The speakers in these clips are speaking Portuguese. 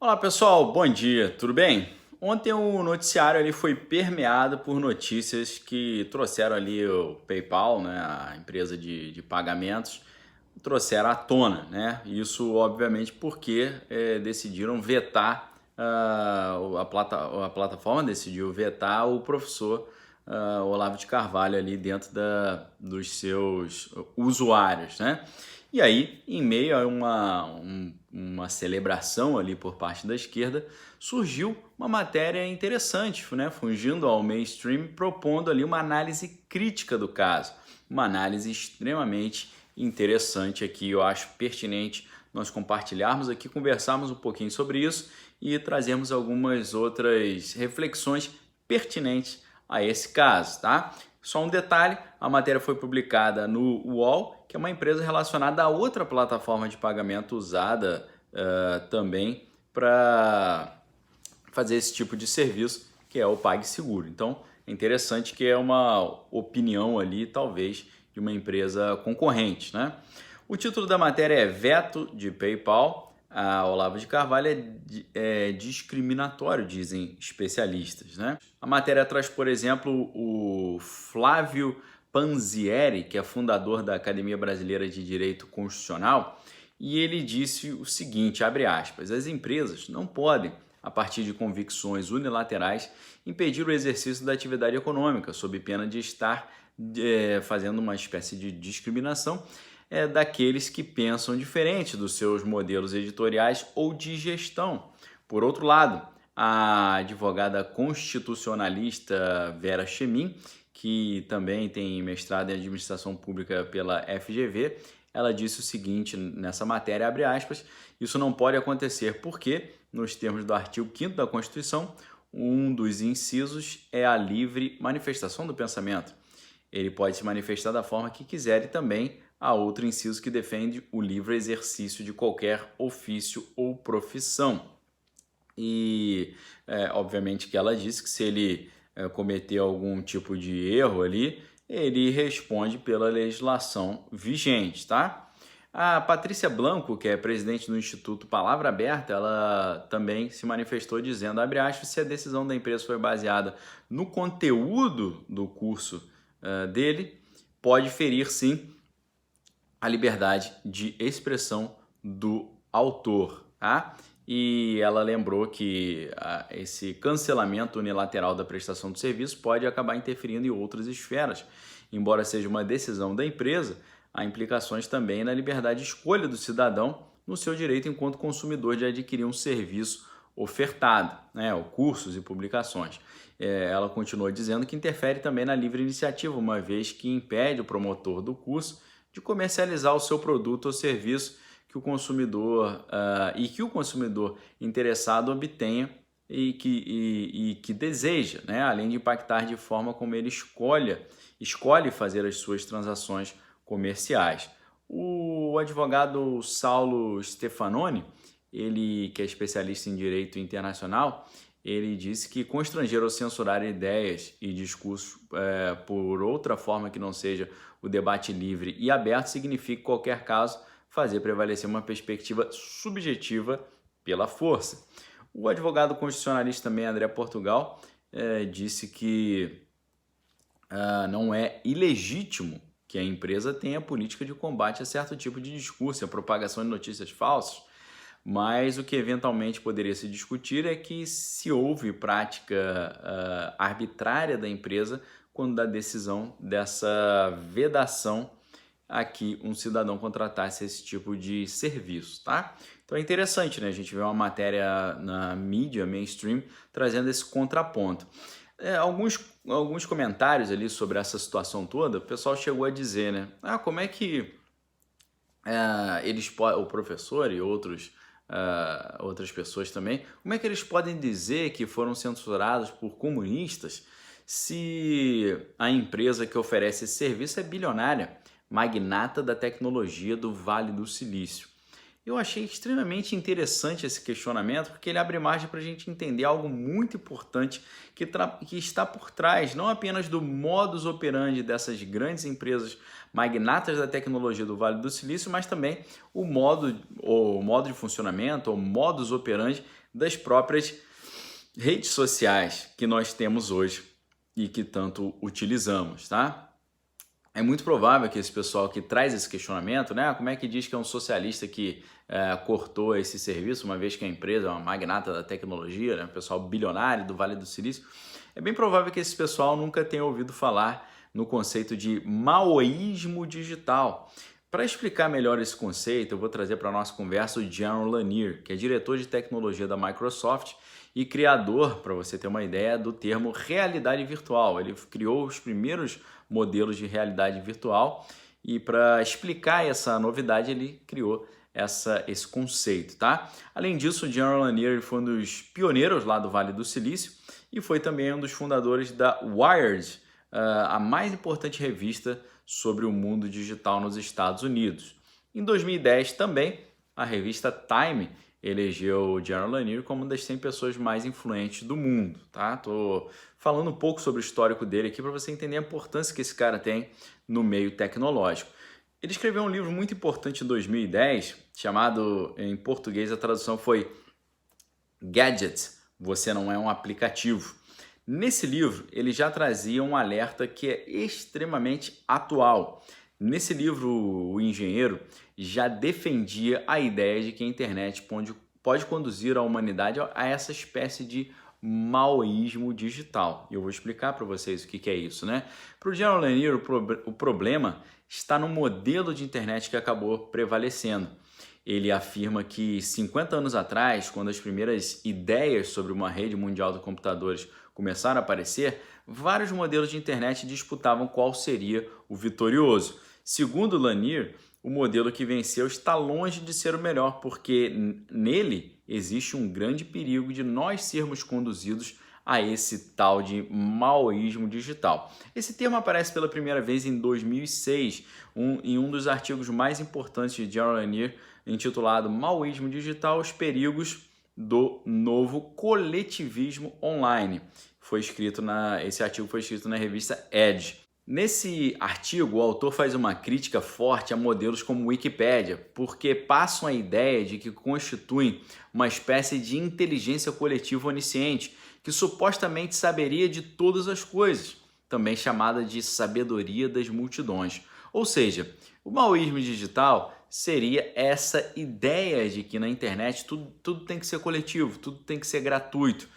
Olá pessoal, bom dia, tudo bem? Ontem o noticiário ali foi permeado por notícias que trouxeram ali o PayPal, né, a empresa de pagamentos, trouxeram à tona, né? Isso obviamente porque decidiram vetar a plataforma decidiu vetar o professor Olavo de Carvalho ali dentro dos seus usuários, né? E aí, em meio a uma celebração ali por parte da esquerda, surgiu uma matéria interessante, né? Fugindo ao mainstream, propondo ali uma análise crítica do caso. Uma análise extremamente interessante aqui, eu acho pertinente nós compartilharmos aqui, conversarmos um pouquinho sobre isso e trazermos algumas outras reflexões pertinentes a esse caso, tá? Só um detalhe, a matéria foi publicada no UOL, que é uma empresa relacionada a outra plataforma de pagamento usada também para fazer esse tipo de serviço, que é o PagSeguro. Então, é interessante que é uma opinião ali, talvez, de uma empresa concorrente, né? O título da matéria é Veto de PayPal a Olavo de Carvalho é discriminatório, dizem especialistas, né? A matéria traz, por exemplo, o Flávio Panzieri, que é fundador da Academia Brasileira de Direito Constitucional, e ele disse o seguinte, abre aspas, as empresas não podem, a partir de convicções unilaterais, impedir o exercício da atividade econômica, sob pena de estar fazendo uma espécie de discriminação daqueles que pensam diferente dos seus modelos editoriais ou de gestão. Por outro lado, a advogada constitucionalista Vera Chemin, que também tem mestrado em administração pública pela FGV, ela disse o seguinte nessa matéria, abre aspas, isso não pode acontecer porque, nos termos do artigo 5º da Constituição, um dos incisos é a livre manifestação do pensamento. Ele pode se manifestar da forma que quiser e também há outro inciso que defende o livre exercício de qualquer ofício ou profissão. E, obviamente, que ela disse que se ele cometer algum tipo de erro ali, ele responde pela legislação vigente, tá? A Patrícia Blanco, que é presidente do Instituto Palavra Aberta, ela também se manifestou dizendo, abre aspas, se a decisão da empresa foi baseada no conteúdo do curso dele, pode ferir, sim, a liberdade de expressão do autor, tá? E ela lembrou que esse cancelamento unilateral da prestação do serviço pode acabar interferindo em outras esferas. Embora seja uma decisão da empresa, há implicações também na liberdade de escolha do cidadão no seu direito enquanto consumidor de adquirir um serviço ofertado, né, ou cursos e publicações. Ela continuou dizendo que interfere também na livre iniciativa, uma vez que impede o promotor do curso de comercializar o seu produto ou serviço que o consumidor que o consumidor interessado obtenha e que deseja, né? Além de impactar de forma como ele escolhe fazer as suas transações comerciais. O advogado Saulo Stefanoni, ele que é especialista em direito internacional, ele disse que constranger ou censurar ideias e discursos por outra forma que não seja o debate livre e aberto significa, em qualquer caso, fazer prevalecer uma perspectiva subjetiva pela força. O advogado constitucionalista também, André Portugal, disse que não é ilegítimo que a empresa tenha política de combate a certo tipo de discurso, a propagação de notícias falsas, mas o que eventualmente poderia se discutir é que se houve prática arbitrária da empresa quando da decisão dessa vedação a que um cidadão contratasse esse tipo de serviço, tá? Então é interessante, né? A gente vê uma matéria na mídia mainstream trazendo esse contraponto. Alguns comentários ali sobre essa situação toda, o pessoal chegou a dizer, né? Como é que o professor e outras pessoas também, como é que eles podem dizer que foram censurados por comunistas se a empresa que oferece esse serviço é bilionária, magnata da tecnologia do Vale do Silício? Eu achei extremamente interessante esse questionamento, porque ele abre margem para a gente entender algo muito importante que está por trás, não apenas do modus operandi dessas grandes empresas magnatas da tecnologia do Vale do Silício, mas também o modo de funcionamento, o modus operandi das próprias redes sociais que nós temos hoje e que tanto utilizamos, tá? É muito provável que esse pessoal que traz esse questionamento, né? Como é que diz que é um socialista que cortou esse serviço, uma vez que a empresa é uma magnata da tecnologia, né? Um pessoal bilionário do Vale do Silício. É bem provável que esse pessoal nunca tenha ouvido falar no conceito de maoísmo digital. Para explicar melhor esse conceito, eu vou trazer para a nossa conversa o Jaron Lanier, que é diretor de tecnologia da Microsoft e criador, para você ter uma ideia, do termo realidade virtual. Ele criou os primeiros modelos de realidade virtual e para explicar essa novidade ele criou esse conceito, tá? Além disso, o Jaron Lanier foi um dos pioneiros lá do Vale do Silício e foi também um dos fundadores da Wired, a mais importante revista sobre o mundo digital nos Estados Unidos. Em 2010 também, a revista Time elegeu o Jaron Lanier como uma das 100 pessoas mais influentes do mundo, tá? Tô falando um pouco sobre o histórico dele aqui para você entender a importância que esse cara tem no meio tecnológico. Ele escreveu um livro muito importante em 2010, chamado, em português a tradução foi Gadget, Você Não É um Aplicativo. Nesse livro, ele já trazia um alerta que é extremamente atual. Nesse livro, o engenheiro já defendia a ideia de que a internet pode conduzir a humanidade a essa espécie de maoísmo digital. E eu vou explicar para vocês o que é isso, né? Para o Jaron Lanier, o problema está no modelo de internet que acabou prevalecendo. Ele afirma que 50 anos atrás, quando as primeiras ideias sobre uma rede mundial de computadores começaram a aparecer, vários modelos de internet disputavam qual seria o vitorioso. Segundo Lanier, o modelo que venceu está longe de ser o melhor, porque nele existe um grande perigo de nós sermos conduzidos a esse tal de maoísmo digital. Esse termo aparece pela primeira vez em 2006, em um dos artigos mais importantes de Jaron Lanier, intitulado Maoísmo Digital, os perigos do novo coletivismo online. Esse artigo foi escrito na revista Edge. Nesse artigo, o autor faz uma crítica forte a modelos como Wikipédia, porque passam a ideia de que constituem uma espécie de inteligência coletiva onisciente, que supostamente saberia de todas as coisas, também chamada de sabedoria das multidões. Ou seja, o maoísmo digital seria essa ideia de que na internet tudo tem que ser coletivo, tudo tem que ser gratuito.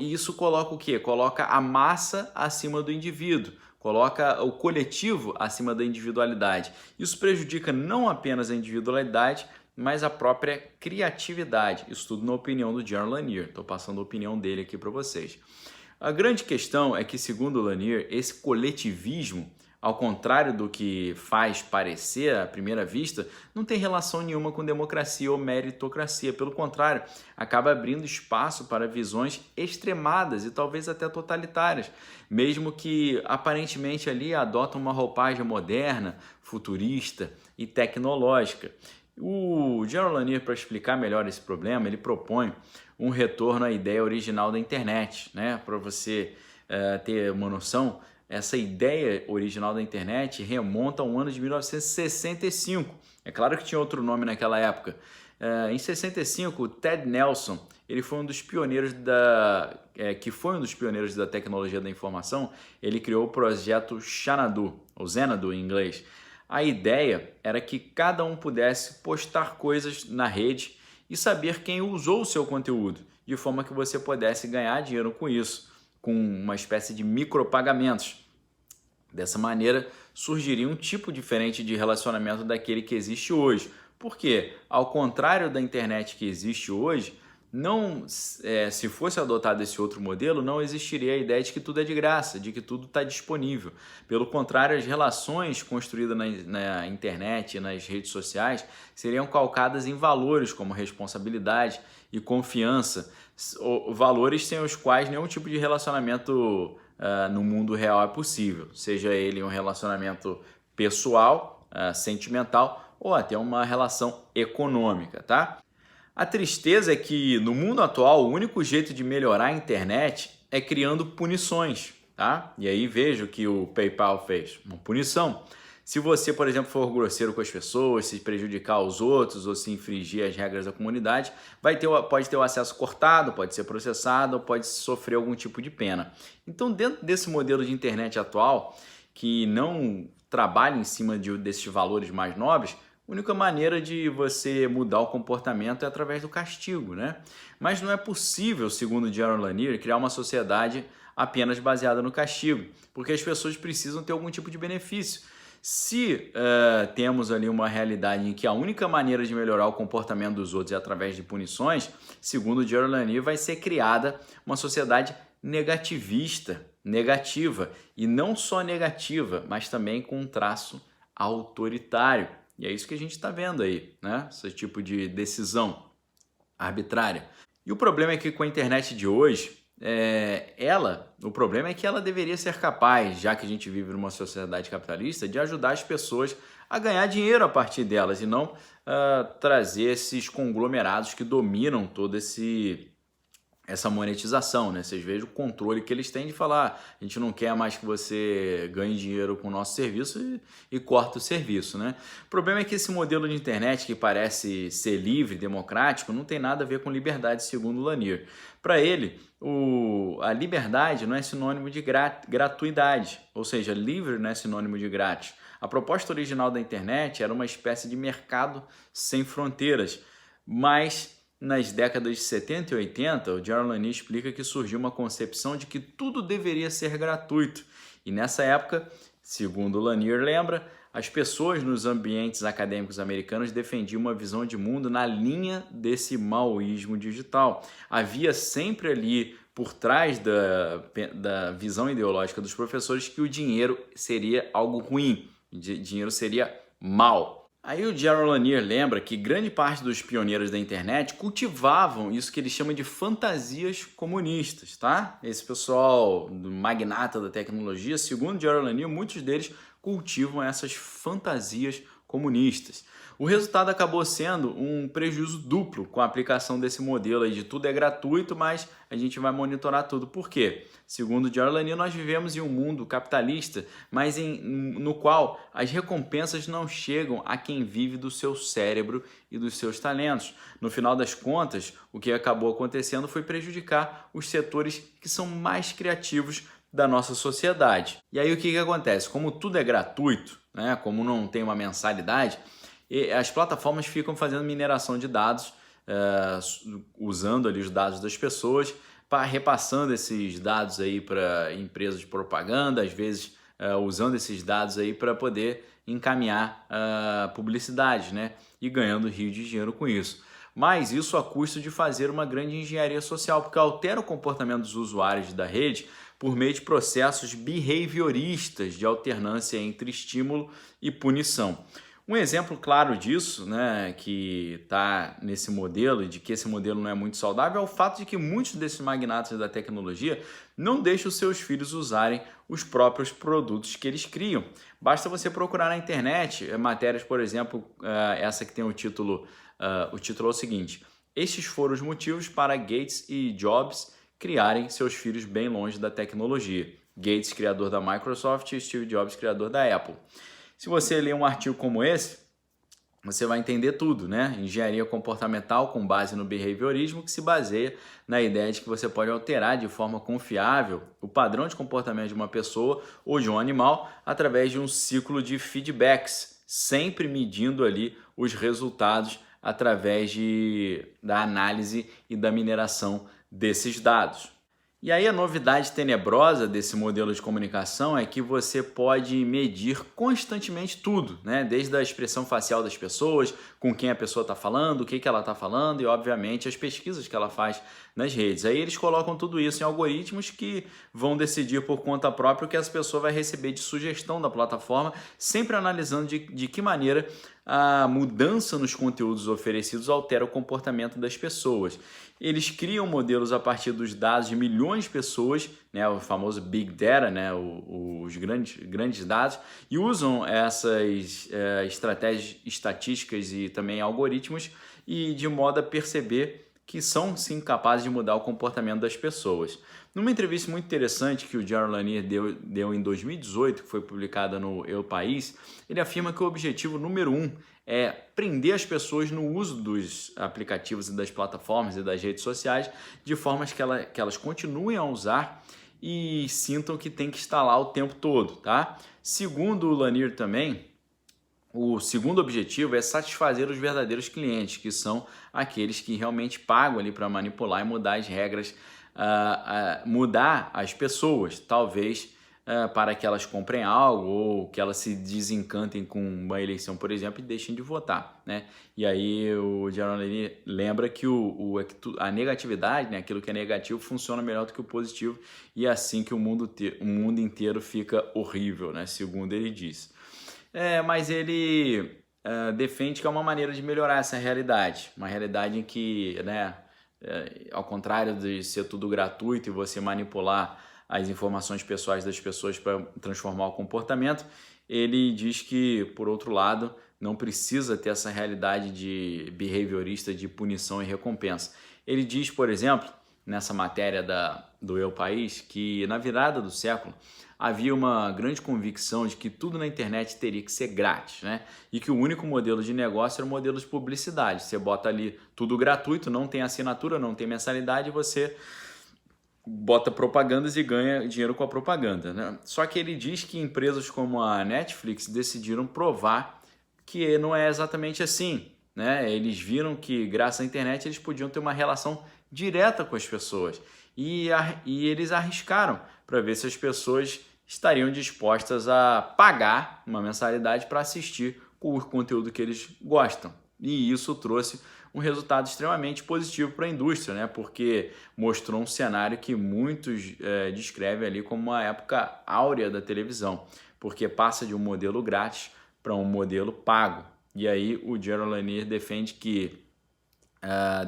E isso coloca o quê? Coloca a massa acima do indivíduo, coloca o coletivo acima da individualidade. Isso prejudica não apenas a individualidade, mas a própria criatividade. Isso tudo na opinião do Jaron Lanier. Estou passando a opinião dele aqui para vocês. A grande questão é que, segundo Lanier, esse coletivismo, ao contrário do que faz parecer à primeira vista, não tem relação nenhuma com democracia ou meritocracia. Pelo contrário, acaba abrindo espaço para visões extremadas e talvez até totalitárias, mesmo que aparentemente ali adotam uma roupagem moderna, futurista e tecnológica. O Jaron Lanier, para explicar melhor esse problema, ele propõe um retorno à ideia original da internet, né? Para você ter uma noção, essa ideia original da internet remonta ao ano de 1965. É claro que tinha outro nome naquela época. Em 65, o Ted Nelson, ele foi um dos pioneiros da tecnologia da informação. Ele criou o projeto Xanadu, ou Xanadu em inglês. A ideia era que cada um pudesse postar coisas na rede e saber quem usou o seu conteúdo, de forma que você pudesse ganhar dinheiro com isso, com uma espécie de micropagamentos. Dessa maneira, surgiria um tipo diferente de relacionamento daquele que existe hoje. Porque, ao contrário da internet que existe hoje, se fosse adotado esse outro modelo, não existiria a ideia de que tudo é de graça, de que tudo está disponível. Pelo contrário, as relações construídas na internet e nas redes sociais seriam calcadas em valores como responsabilidade e confiança, valores sem os quais nenhum tipo de relacionamento no mundo real é possível, seja ele um relacionamento pessoal, sentimental ou até uma relação econômica, tá? A tristeza é que no mundo atual o único jeito de melhorar a internet é criando punições, tá? E aí veja o que o PayPal fez, uma punição. Se você, por exemplo, for grosseiro com as pessoas, se prejudicar os outros ou se infringir as regras da comunidade, pode ter o acesso cortado, pode ser processado ou pode sofrer algum tipo de pena. Então, dentro desse modelo de internet atual, que não trabalha em cima desses valores mais nobres, a única maneira de você mudar o comportamento é através do castigo, né? Mas não é possível, segundo Jaron Lanier, criar uma sociedade apenas baseada no castigo, porque as pessoas precisam ter algum tipo de benefício. Se temos ali uma realidade em que a única maneira de melhorar o comportamento dos outros é através de punições, segundo Jaron Lanier, vai ser criada uma sociedade negativista, negativa, e não só negativa, mas também com um traço autoritário. E é isso que a gente está vendo aí, né? Esse tipo de decisão arbitrária. E o problema é que com a internet de hoje, o problema é que ela deveria ser capaz, já que a gente vive numa sociedade capitalista, de ajudar as pessoas a ganhar dinheiro a partir delas e não trazer esses conglomerados que dominam toda essa monetização, né? Vocês vejam o controle que eles têm de falar, a gente não quer mais que você ganhe dinheiro com o nosso serviço e corta o serviço, né? O problema é que esse modelo de internet que parece ser livre, democrático, não tem nada a ver com liberdade, segundo o Lanier. Para ele, a liberdade não é sinônimo de gratuidade, ou seja, livre não é sinônimo de grátis. A proposta original da internet era uma espécie de mercado sem fronteiras, mas nas décadas de 70 e 80, o Jaron Lanier explica que surgiu uma concepção de que tudo deveria ser gratuito. E nessa época, segundo Lanier lembra, as pessoas nos ambientes acadêmicos americanos defendiam uma visão de mundo na linha desse maoísmo digital. Havia sempre ali, por trás da visão ideológica dos professores, que o dinheiro seria algo ruim, dinheiro seria mal. Aí o Jaron Lanier lembra que grande parte dos pioneiros da internet cultivavam isso que ele chama de fantasias comunistas, tá? Esse pessoal magnata da tecnologia, segundo Jaron Lanier, muitos deles cultivam essas fantasias comunistas. O resultado acabou sendo um prejuízo duplo com a aplicação desse modelo aí de tudo é gratuito, mas a gente vai monitorar tudo. Por quê? Segundo Jaron Lanier, nós vivemos em um mundo capitalista, mas no qual as recompensas não chegam a quem vive do seu cérebro e dos seus talentos. No final das contas, o que acabou acontecendo foi prejudicar os setores que são mais criativos da nossa sociedade. E aí o que acontece? Como tudo é gratuito, né? Como não tem uma mensalidade, as plataformas ficam fazendo mineração de dados, usando ali os dados das pessoas, repassando esses dados aí para empresas de propaganda, às vezes usando esses dados aí para poder encaminhar publicidade, né? E ganhando rios de dinheiro com isso. Mas isso a custo de fazer uma grande engenharia social, porque altera o comportamento dos usuários da rede por meio de processos behavioristas de alternância entre estímulo e punição. Um exemplo claro disso, né, que está nesse modelo e de que esse modelo não é muito saudável, é o fato de que muitos desses magnatas da tecnologia não deixam os seus filhos usarem os próprios produtos que eles criam. Basta você procurar na internet matérias, por exemplo, essa que tem o título é o seguinte: estes foram os motivos para Gates e Jobs criarem seus filhos bem longe da tecnologia. Gates, criador da Microsoft, e Steve Jobs, criador da Apple. Se você ler um artigo como esse, você vai entender tudo, né? Engenharia comportamental com base no behaviorismo, que se baseia na ideia de que você pode alterar de forma confiável o padrão de comportamento de uma pessoa ou de um animal através de um ciclo de feedbacks, sempre medindo ali os resultados através da análise e da mineração desses dados. E aí a novidade tenebrosa desse modelo de comunicação é que você pode medir constantemente tudo, né? Desde a expressão facial das pessoas, com quem a pessoa está falando, o que ela está falando e, obviamente, as pesquisas que ela faz nas redes. Aí eles colocam tudo isso em algoritmos que vão decidir por conta própria o que essa pessoa vai receber de sugestão da plataforma, sempre analisando de que maneira a mudança nos conteúdos oferecidos altera o comportamento das pessoas. Eles criam modelos a partir dos dados de milhões de pessoas, né, o famoso Big Data, né, os grandes dados, e usam essas estratégias estatísticas e também algoritmos e de modo a perceber que são sim capazes de mudar o comportamento das pessoas. Numa entrevista muito interessante que o Jaron Lanier deu em 2018, que foi publicada no El País, ele afirma que o objetivo número 1 é prender as pessoas no uso dos aplicativos e das plataformas e das redes sociais, de formas que elas continuem a usar e sintam que tem que estar lá o tempo todo, tá? Segundo o Lanier também, o segundo objetivo é satisfazer os verdadeiros clientes, que são aqueles que realmente pagam ali para manipular e mudar as regras, mudar as pessoas, talvez para que elas comprem algo ou que elas se desencantem com uma eleição, por exemplo, e deixem de votar, né? E aí o Jaron lembra que a negatividade, né, aquilo que é negativo, funciona melhor do que o positivo, e é assim que o mundo inteiro fica horrível, né? Segundo ele diz. Mas ele defende que é uma maneira de melhorar essa realidade. Uma realidade em que, né, ao contrário de ser tudo gratuito e você manipular as informações pessoais das pessoas para transformar o comportamento, ele diz que, por outro lado, não precisa ter essa realidade de behaviorista de punição e recompensa. Ele diz, por exemplo, nessa matéria do El País, que na virada do século havia uma grande convicção de que tudo na internet teria que ser grátis, né? E que o único modelo de negócio era o modelo de publicidade. Você bota ali tudo gratuito, não tem assinatura, não tem mensalidade, você bota propagandas e ganha dinheiro com a propaganda, né? Só que ele diz que empresas como a Netflix decidiram provar que não é exatamente assim, né? Eles viram que, graças à internet, eles podiam ter uma relação direta com as pessoas e eles arriscaram para ver se as pessoas estariam dispostas a pagar uma mensalidade para assistir o conteúdo que eles gostam. E isso trouxe um resultado extremamente positivo para a indústria, né? Porque mostrou um cenário que muitos descrevem ali como uma época áurea da televisão, porque passa de um modelo grátis para um modelo pago. E aí o Jaron Lanier defende que,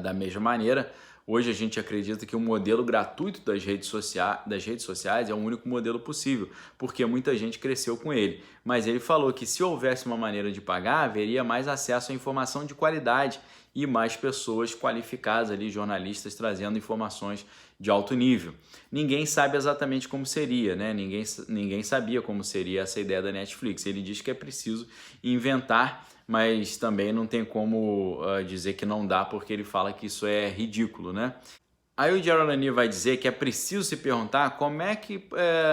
da mesma maneira, hoje a gente acredita que o modelo gratuito das redes sociais é o único modelo possível, porque muita gente cresceu com ele. Mas ele falou que se houvesse uma maneira de pagar, haveria mais acesso à informação de qualidade e mais pessoas qualificadas ali, jornalistas trazendo informações de alto nível. Ninguém sabe exatamente como seria, né? Ninguém sabia como seria essa ideia da Netflix. Ele diz que é preciso inventar, mas também não tem como dizer que não dá, porque ele fala que isso é ridículo, né? Aí o Jaron Lanier vai dizer que é preciso se perguntar como é que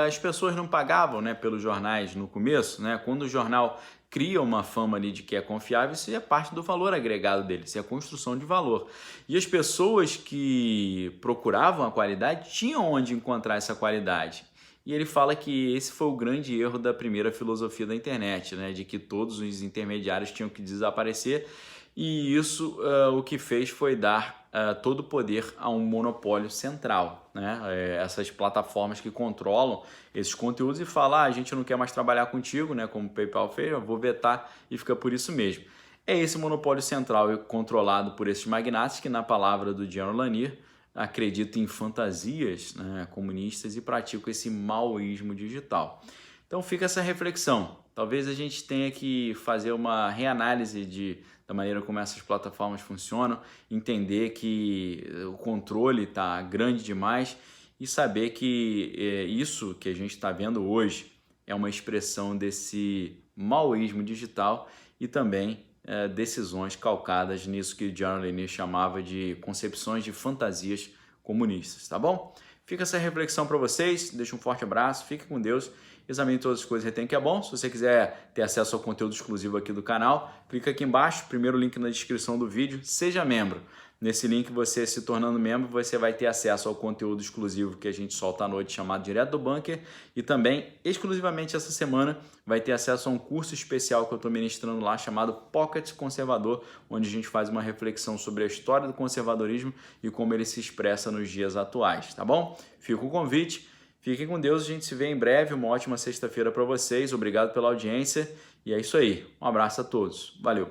as pessoas não pagavam, né, pelos jornais no começo, né? Quando o jornal cria uma fama ali de que é confiável, isso é parte do valor agregado dele, isso é a construção de valor. E as pessoas que procuravam a qualidade tinham onde encontrar essa qualidade. E ele fala que esse foi o grande erro da primeira filosofia da internet, né? De que todos os intermediários tinham que desaparecer, e isso o que fez foi dar todo o poder a um monopólio central, né? Essas plataformas que controlam esses conteúdos e falam, a gente não quer mais trabalhar contigo, né? Como o PayPal fez, eu vou vetar e fica por isso mesmo. É esse monopólio central controlado por esses magnatas que, na palavra do Jaron Lanier, acreditam em fantasias, né, comunistas e praticam esse maoísmo digital. Então fica essa reflexão. Talvez a gente tenha que fazer uma reanálise da maneira como essas plataformas funcionam, entender que o controle está grande demais e saber que isso que a gente está vendo hoje é uma expressão desse maoísmo digital e também decisões calcadas nisso que Jaron Lanier chamava de concepções de fantasias comunistas, tá bom? Fica essa reflexão para vocês, deixa um forte abraço, fique com Deus, examine todas as coisas e retém que é bom. Se você quiser ter acesso ao conteúdo exclusivo aqui do canal, clica aqui embaixo, primeiro link na descrição do vídeo, seja membro. Nesse link, você se tornando membro, você vai ter acesso ao conteúdo exclusivo que a gente solta à noite, chamado Direto do Bunker, e também, exclusivamente essa semana, vai ter acesso a um curso especial que eu estou ministrando lá, chamado Pocket Conservador, onde a gente faz uma reflexão sobre a história do conservadorismo e como ele se expressa nos dias atuais, tá bom? Fica o convite, fiquem com Deus, a gente se vê em breve, uma ótima sexta-feira para vocês, obrigado pela audiência E é isso aí. Um abraço a todos. Valeu!